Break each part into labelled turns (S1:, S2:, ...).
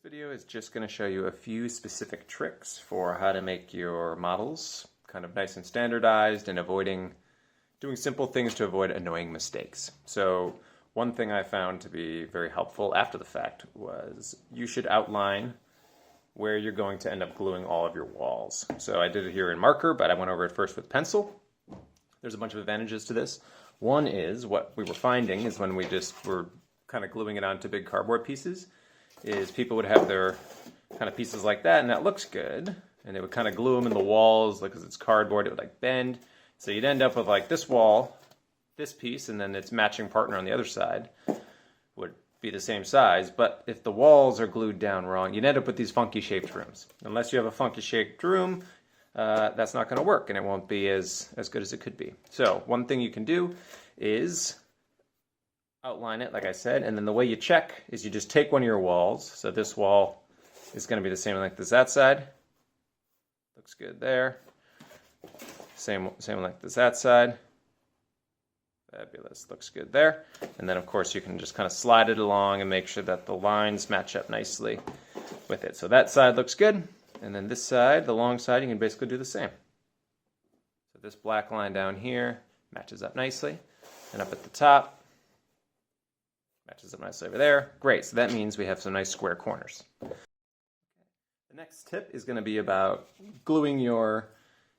S1: video is just going to show you a few specific tricks for how to make your models kind of nice and standardized and doing simple things to avoid annoying mistakes. So one thing I found to be very helpful after the fact was you should outline where you're going to end up gluing all of your walls. So I did it here in marker, but I went over it first with pencil. There's a bunch of advantages to this. One is what we were finding is when we just were kind of gluing it onto big cardboard pieces, is people would have their kind of pieces like that, and that looks good, and they would kind of glue them in the walls, like, because it's cardboard, it would like bend. So you'd end up with like this wall, this piece, and then its matching partner on the other side would be the same size. But if the walls are glued down wrong, you'd end up with these funky shaped rooms. Unless you have a funky shaped room, that's not going to work, and it won't be as good as it could be. So one thing you can do is outline it, like I said, and then the way you check is you just take one of your walls. So this wall is going to be the same length as that side. Looks good there. Same length as that side. Fabulous. Looks good there. And then, of course, you can just kind of slide it along and make sure that the lines match up nicely with it. So that side looks good. And then this side, the long side, you can basically do the same. So this black line down here matches up nicely. And up at the top, matches up nicely over there. Great, so that means we have some nice square corners. The next tip is going to be about gluing your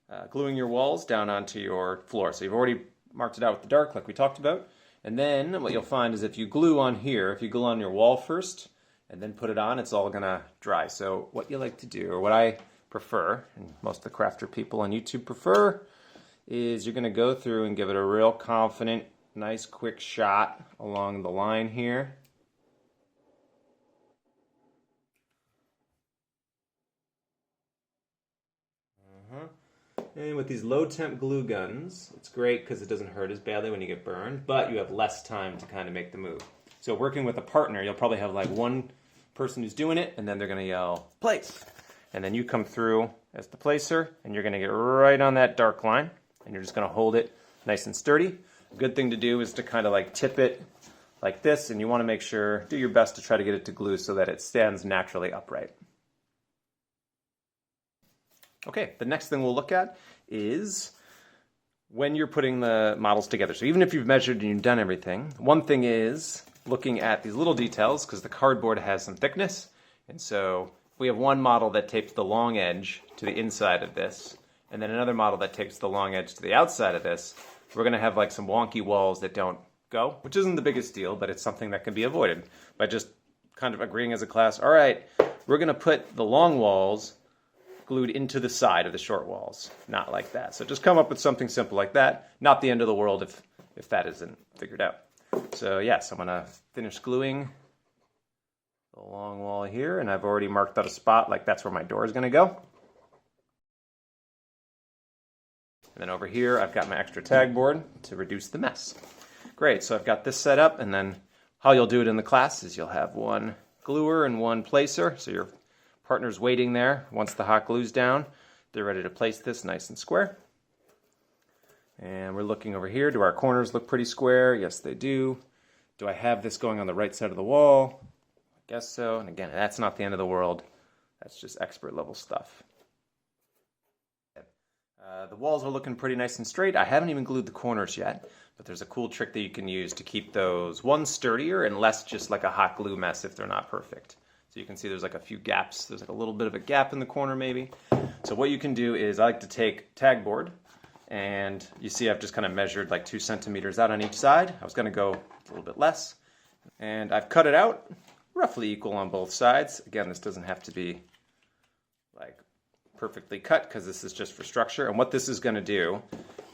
S1: walls down onto your floor. So you've already marked it out with the dark like we talked about. And then what you'll find is if you glue on here, if you glue on your wall first and then put it on, it's all going to dry. So what you like to do, or what I prefer, and most of the crafter people on YouTube prefer, is you're going to go through and give it a real confident, nice quick shot along the line here. And with these low temp glue guns, it's great because it doesn't hurt as badly when you get burned, but you have less time to kind of make the move. So working with a partner, you'll probably have like one person who's doing it, and then they're going to yell, place! And then you come through as the placer, and you're going to get right on that dark line, and you're just going to hold it nice and sturdy. A good thing to do is to kind of like tip it like this, and you want to make sure, do your best to try to get it to glue so that it stands naturally upright. Okay, the next thing we'll look at is when you're putting the models together. So even if you've measured and you've done everything, one thing is looking at these little details, because the cardboard has some thickness. And so we have one model that tapes the long edge to the inside of this, and then another model that tapes the long edge to the outside of this. We're going to have like some wonky walls that don't go, which isn't the biggest deal, but it's something that can be avoided by just kind of agreeing as a class, all right, we're going to put the long walls glued into the side of the short walls, not like that. So just come up with something simple like that. Not the end of the world if that isn't figured out. So yes, I'm going to finish gluing the long wall here, and I've already marked out a spot like that's where my door is going to go. And then over here, I've got my extra tag board to reduce the mess. Great, so I've got this set up, and then how you'll do it in the class is you'll have one gluer and one placer, so your partner's waiting there. Once the hot glue's down, they're ready to place this nice and square. And we're looking over here. Do our corners look pretty square? Yes, they do. Do I have this going on the right side of the wall? I guess so. And again, that's not the end of the world. That's just expert level stuff. The walls are looking pretty nice and straight. I haven't even glued the corners yet, but there's a cool trick that you can use to keep those, one, sturdier and less just like a hot glue mess if they're not perfect. So you can see there's like a few gaps. There's like a little bit of a gap in the corner maybe. So what you can do is I like to take Tagboard, and you see I've just kind of measured like 2 centimeters out on each side. I was going to go a little bit less. And I've cut it out roughly equal on both sides. Again, this doesn't have to be like perfectly cut because this is just for structure. And what this is going to do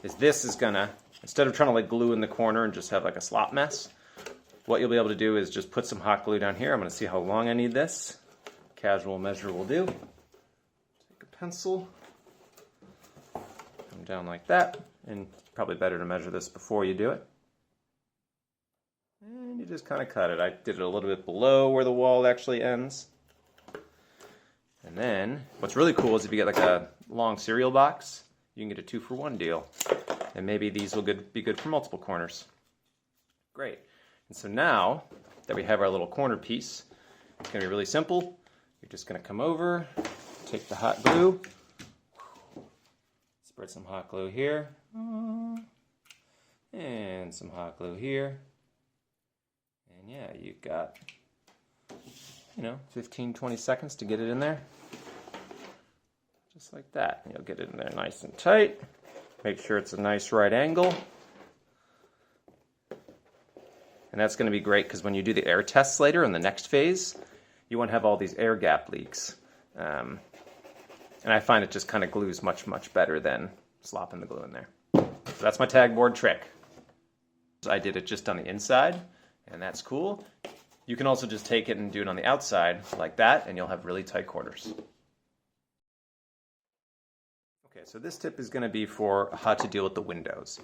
S1: is this is going to, instead of trying to like glue in the corner and just have like a slop mess, what you'll be able to do is just put some hot glue down here. I'm going to see how long I need this. Casual measure will do. Take a pencil, come down like that, and probably better to measure this before you do it. And you just kind of cut it. I did it a little bit below where the wall actually ends. And then, what's really cool is if you get like a long cereal box, you can get a 2-for-1 deal. And maybe these will be good for multiple corners. Great. And so now that we have our little corner piece, it's going to be really simple. you're just going to come over, take the hot glue, spread some hot glue here, and some hot glue here. And yeah, you've got, 15, 20 seconds to get it in there. Just like that. You'll get it in there nice and tight. Make sure it's a nice right angle. And that's going to be great because when you do the air tests later in the next phase, you won't have all these air gap leaks. And I find it just kind of glues much, much better than slopping the glue in there. So that's my tagboard trick. I did it just on the inside, and that's cool. You can also just take it and do it on the outside like that, and you'll have really tight corners. Okay, so this tip is going to be for how to deal with the windows.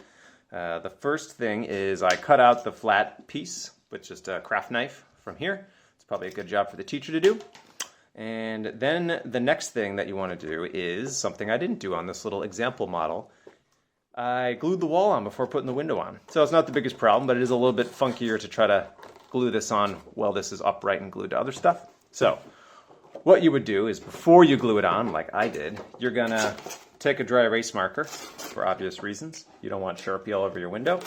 S1: The first thing is I cut out the flat piece with just a craft knife from here. It's probably a good job for the teacher to do. And then the next thing that you want to do is something I didn't do on this little example model. I glued the wall on before putting the window on. So it's not the biggest problem, but it is a little bit funkier to try to glue this on while this is upright and glued to other stuff. So what you would do is before you glue it on, like I did, you're going to take a dry erase marker for obvious reasons. You don't want Sharpie all over your window.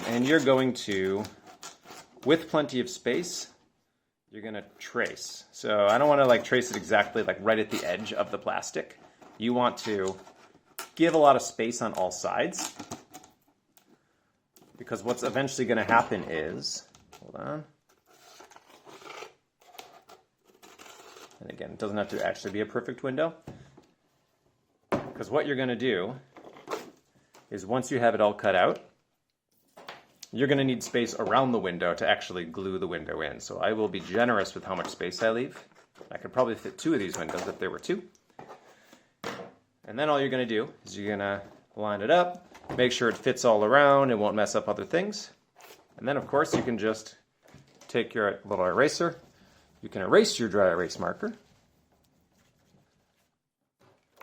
S1: And you're going to, with plenty of space, you're going to trace. So I don't want to trace it exactly right at the edge of the plastic. You want to give a lot of space on all sides, because what's eventually going to happen is, hold on, and again, it doesn't have to actually be a perfect window, because what you're going to do is once you have it all cut out, you're going to need space around the window to actually glue the window in. So I will be generous with how much space I leave. I could probably fit 2 of these windows if there were 2. And then all you're going to do is you're going to line it up, make sure it fits all around, it won't mess up other things. And then of course you can just take your little eraser, you can erase your dry erase marker,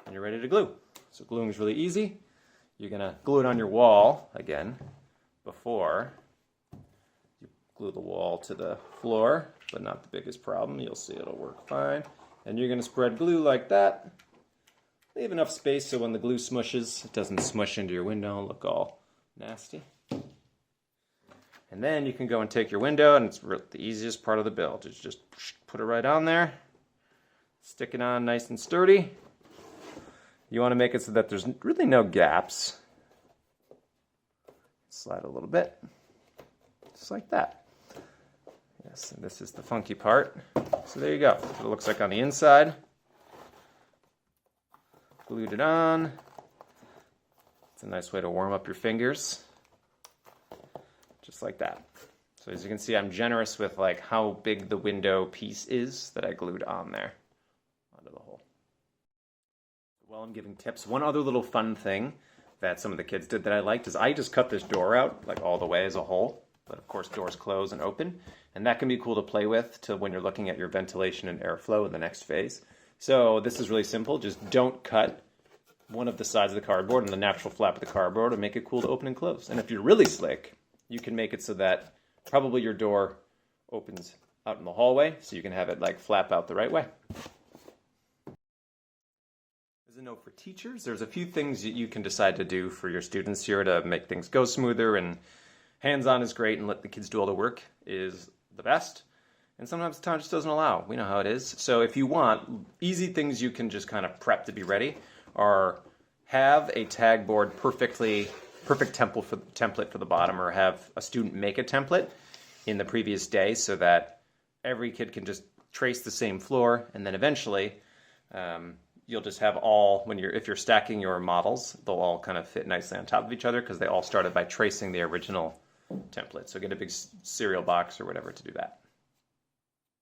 S1: and you're ready to glue. So gluing is really easy. You're going to glue it on your wall again before you glue the wall to the floor, but not the biggest problem. You'll see it'll work fine. And you're going to spread glue like that. Leave enough space so when the glue smushes, it doesn't smush into your window and look all nasty. And then you can go and take your window, and it's the easiest part of the build. Just put it right on there, stick it on nice and sturdy. You want to make it so that there's really no gaps. Slide a little bit, just like that. Yes, and this is the funky part. So there you go. That's what it looks like on the inside. Glued it on. It's a nice way to warm up your fingers. Just like that. So as you can see, I'm generous with how big the window piece is that I glued on there, onto the hole. While I'm giving tips, one other little fun thing that some of the kids did that I liked is I just cut this door out all the way as a whole. But of course doors close and open, and that can be cool to play with when you're looking at your ventilation and airflow in the next phase. So this is really simple. Just don't cut one of the sides of the cardboard and the natural flap of the cardboard, and make it cool to open and close. And if you're really slick, you can make it so that probably your door opens out in the hallway, so you can have it flap out the right way. As a note for teachers, there's a few things that you can decide to do for your students here to make things go smoother, and hands-on is great, and let the kids do all the work is the best. And sometimes time just doesn't allow. We know how it is. So if you want, easy things you can just kind of prep to be ready are have a tagboard perfect template for the bottom, or have a student make a template in the previous day so that every kid can just trace the same floor, and then eventually you'll just have if you're stacking your models, they'll all kind of fit nicely on top of each other because they all started by tracing the original template. So get a big cereal box or whatever to do that.